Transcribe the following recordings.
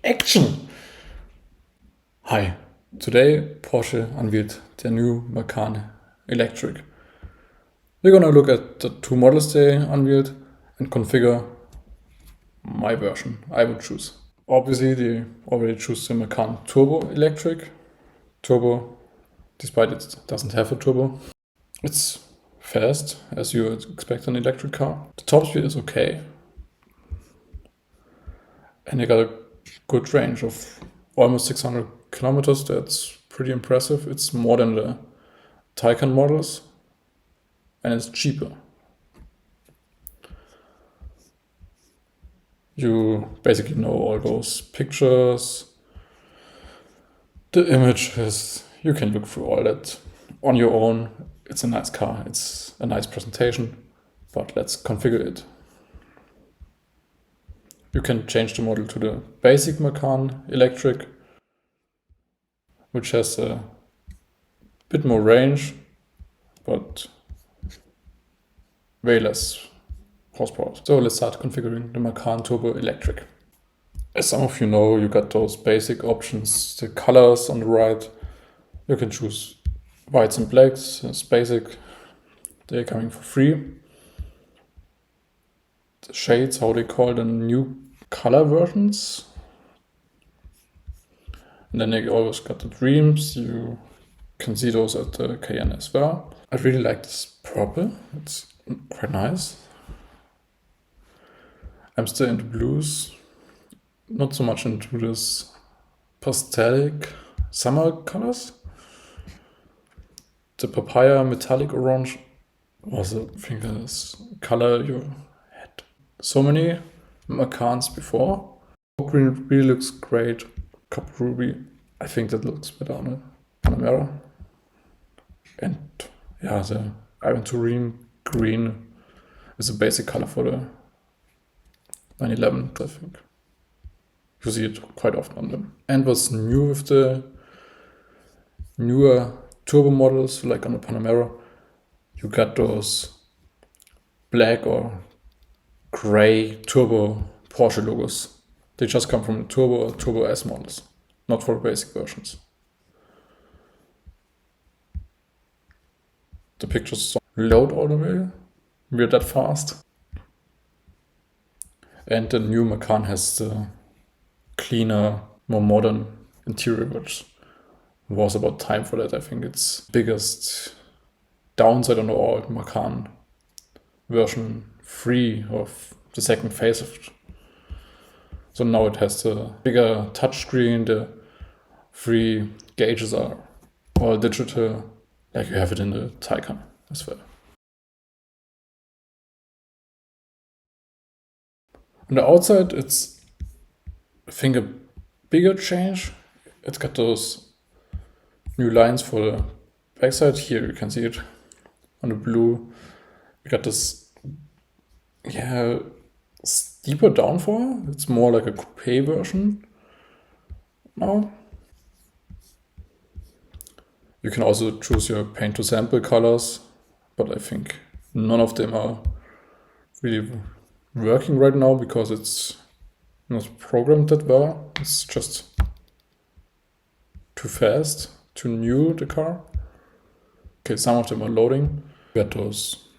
Action! Hi, today Porsche unveiled their new Macan Electric. We're gonna look at the two models they unveiled and configure my version I would choose. Obviously, they already choose the Macan Turbo Electric. Turbo, despite it doesn't have a turbo. It's fast, as you would expect an electric car. The top speed is okay. And they got a good range of almost 600 kilometers. That's pretty impressive. It's more than the Taycan models, and it's cheaper. You basically know all those pictures, the images. You can look through all that on your own. It's a nice car. It's a nice presentation, but let's configure it. You can change the model to the basic Macan Electric, which has a bit more range, but way less horsepower. So let's start configuring the Macan Turbo Electric. As some of you know, you got those basic options, the colors on the right. You can choose whites and blacks, it's basic. They're coming for free. The shades, how they call the new color versions. And then they always got the dreams. You can see those at the Cayenne as well. I really like this purple. It's quite nice. I'm still into blues. Not so much into this pastelic summer colors. The papaya metallic orange was, I think, this color you had so many Macans before. Green really looks great. Copper ruby, I think that looks better on a Panamera. And yeah, the aventurine green is a basic color for the 911, I think. You see it quite often on them. And what's new with the newer turbo models, like on the Panamera, you got those black or gray turbo Porsche logos. They just come from the turbo or turbo S models, not for the basic versions. The pictures don't load all the way. We're that fast. And the new Macan has the cleaner, more modern interior, which was about time for that. I think it's biggest downside on the old Macan version 3 of the second facelift. So now it has the bigger touchscreen, the 3 gauges are all digital, like you have it in the Taycan as well. On the outside, it's, I think, a bigger change. It's got those new lines for the backside. Here you can see it on the blue. You got this, steeper downfork. It's more like a coupe version now. You can also choose your paint to sample colors, but I think none of them are really working right now because it's not programmed that well. It's just too fast, too new, the car. Okay, some of them are loading. We got those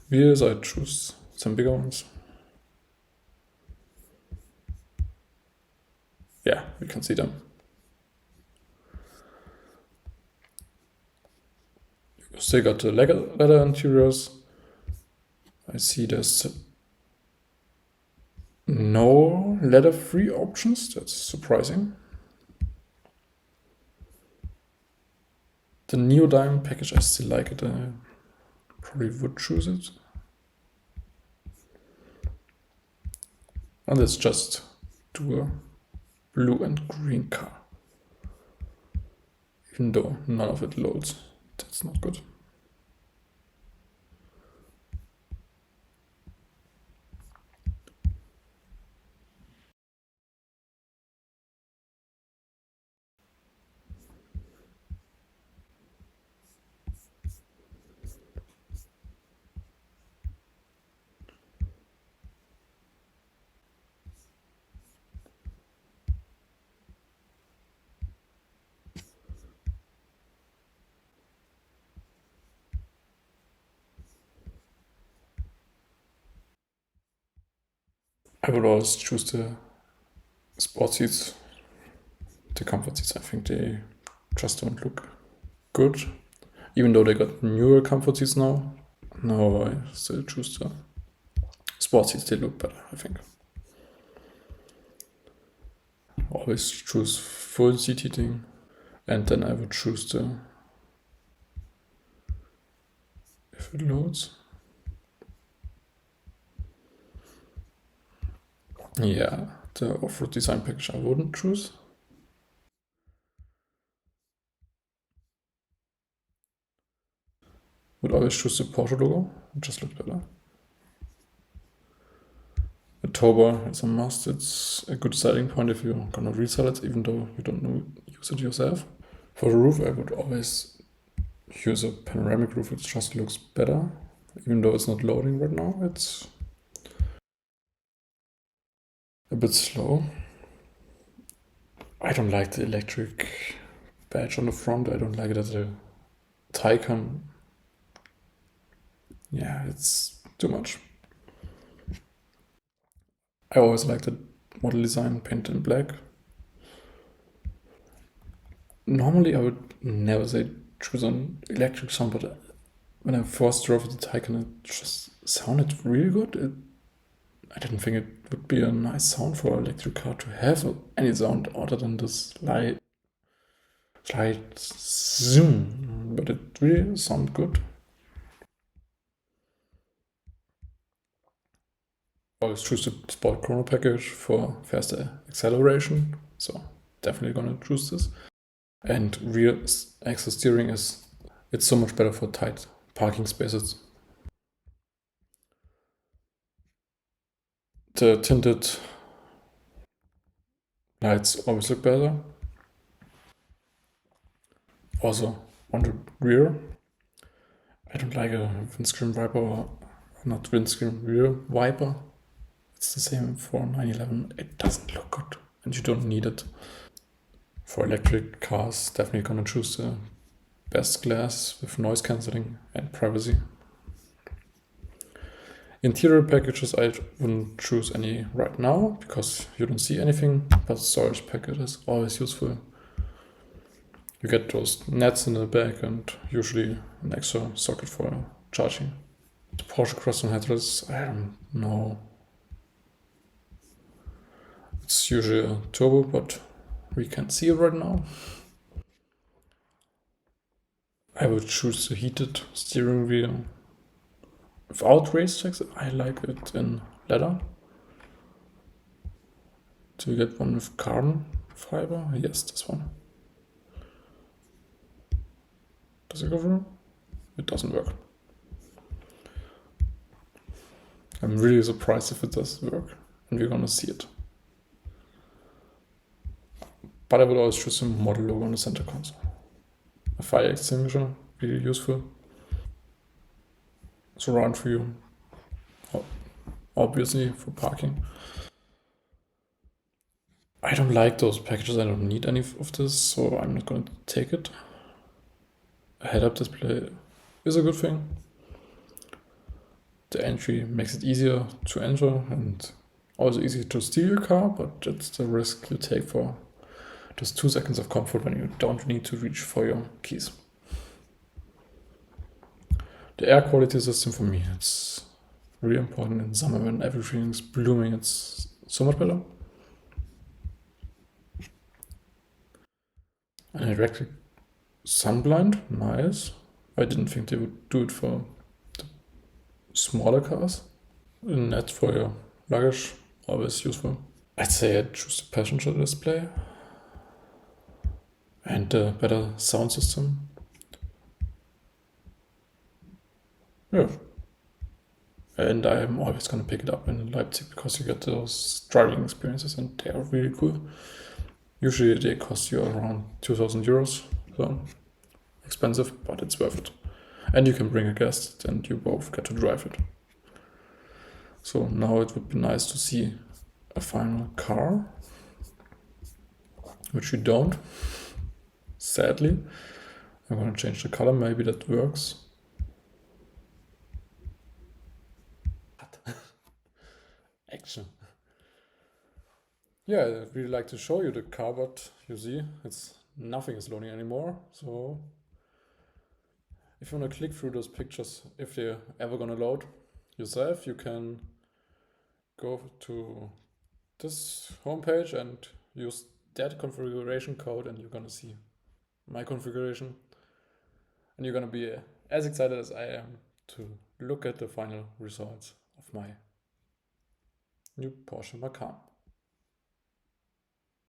wheels, I choose some bigger ones. Yeah, you can see them. You still got the leather interiors. I see there's no leather-free options. That's surprising. The neodyme package, I still like it. I probably would choose it. And let's just do a blue and green car. Even though none of it loads. That's not good. I would always choose the sport seats. The comfort seats, I think they just don't look good. Even though they got newer comfort seats now, no, I still choose the sport seats. They look better, I think. Always choose full seat heating, and then I would choose the, if it loads. Yeah, the off-road design package I wouldn't choose. Would always choose the Porsche logo, it just looks better. The tow bar is a must. It's a good selling point if you're gonna resell it, even though you don't use it yourself. For the roof, I would always use a panoramic roof. It just looks better, even though it's not loading right now. It's a bit slow. I don't like the electric badge on the front. I don't like it as a Taycan. Yeah, it's too much. I always liked the model design painted in black. Normally, I would never say choose an electric sound, but when I first drove the Taycan, it just sounded really good. I didn't think it would be a nice sound for an electric car to have any sound other than this slight zoom, but it really sounded good. I always choose the Sport Chrono package for faster acceleration, so definitely gonna choose this. And rear axle steering it's so much better for tight parking spaces. The tinted lights always look better. Also on the rear, I don't like a windscreen wiper or not windscreen, rear wiper. It's the same for 911. It doesn't look good and you don't need it. For electric cars, definitely gonna choose the best glass with noise cancelling and privacy. Interior packages, I wouldn't choose any right now because you don't see anything, but storage package is always useful. You get those nets in the back and usually an extra socket for charging. The Porsche Cross and headrests, I don't know. It's usually a turbo, but we can't see it right now. I would choose the heated steering wheel without race tracks. I like it in leather. Do you get one with carbon fiber? Yes, this one. Does it go through? It doesn't work. I'm really surprised if it does work, and we're gonna see it. But I would always choose a model logo on the center console. A fire extinguisher, really useful. Surround view, obviously for parking. I don't like those packages, I don't need any of this, so I'm not gonna take it. A head-up display is a good thing. The entry makes it easier to enter and also easy to steal your car, but it's the risk you take for just 2 seconds of comfort when you don't need to reach for your keys. The air quality system for me, it's really important in summer when everything's blooming, it's so much better. An electric sunblind, nice. I didn't think they would do it for the smaller cars. A net for your luggage, always useful. I'd say I'd choose the passenger display and a better sound system. Yeah. And I'm always gonna pick it up in Leipzig because you get those driving experiences and they are really cool. Usually they cost you around 2,000 euros, so expensive, but it's worth it. And you can bring a guest and you both get to drive it. So now it would be nice to see a final car, which we don't, sadly. I'm gonna change the color, maybe that works. Action. Yeah, I really like to show you the car, but you see, nothing is loading anymore. So if you want to click through those pictures, if they're ever gonna load yourself, you can go to this homepage and use that configuration code, and you're gonna see my configuration, and you're gonna be as excited as I am to look at the final results of my new Porsche Macan.